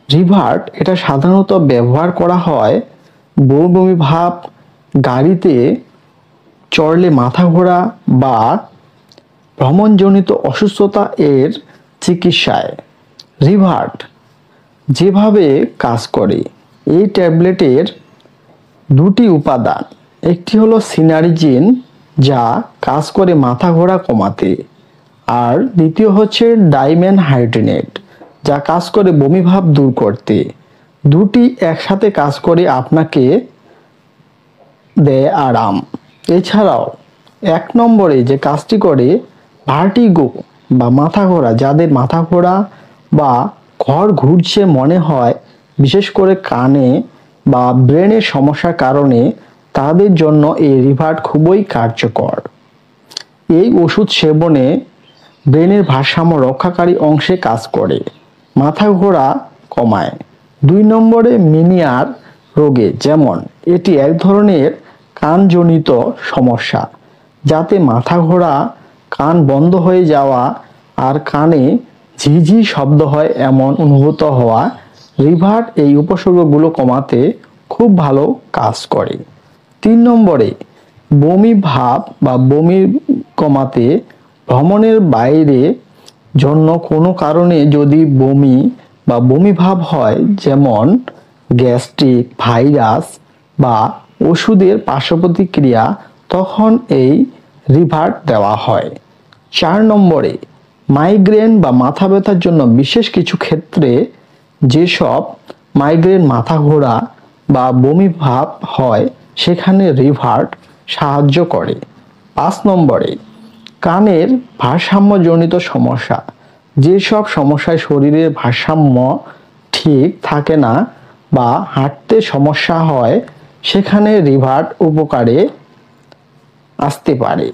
Revert এটা সাধারণত ব্যবহার করা হয় বমি বমি ভাব, গাড়িতে চড়লে মাথা ঘোরা বা ভ্রমণজনিত অসুস্থতা এর চিকিৎসায়। রিভার্ট যেভাবে কাজ করে, এই ট্যাবলেটের দুটি উপাদান, একটি হলো সিনারিজিন যা কাজ করে মাথা ঘোরা কমাতে, আর দ্বিতীয় হচ্ছে ডাইমেনহাইড্রিনেট যা কাজ করে বমি ভাব দূর করতে। দুটি একসাথে কাজ করে আপনাকে দেয় আরাম। এছাড়াও 1 নম্বরে যে কাজটি করে, ভার্টিগো বা মাথা ঘোরা, যাদের মাথা ঘোরা বা ঘর ঘুরছে মনে হয়, বিশেষ করে কানে বা ব্রেনের সমস্যার কারণে, তাদের জন্য এই রিভার্ট খুবই কার্যকর। এই ওষুধ সেবনে ব্রেনের ভারসাম্য রক্ষাকারী অংশে কাজ করে, মাথা ঘোরা কমায়। 2 নম্বরে মিনিয়ার রোগে, যেমন এটি এক ধরনের কানজনিত সমস্যা যাতে মাথা ঘোরা, কান বন্ধ হয়ে যাওয়া আর কানে ঝিঝি শব্দ হয় এমন অনুভূত হওয়া। রিভার্ট এই উপসর্গগুলো কমাতে খুব ভালো কাজ করে। 3 নম্বরে বমি ভাব বা বমি কমাতে, ভ্রমণের বাইরে জন্য কোনো কারণে যদি বমি বা বমি ভাব হয়, যেমন গ্যাস্ট্রিক, ভাইরাস বা ওষুধের পার্শ্বপ্রতিক্রিয়া, তখন এই রিভার্ট দেওয়া হয়। 4 নম্বরে মাইগ্রেন বা মাথা ব্যথার জন্য বিশেষ কিছু ক্ষেত্রে, যেসব মাইগ্রেন, মাথা ঘোরা বা বমি ভাব হয়, সেখানে রিভার্ট সাহায্য করে। 5 নম্বরে কানের ভারসাম্যজনিত সমস্যা, যেসব সমস্যায় শরীরের ভারসাম্য ঠিক থাকে না বা হাঁটতে সমস্যা হয়, সেখানে রিভার্ট উপকারে আসতে পারে।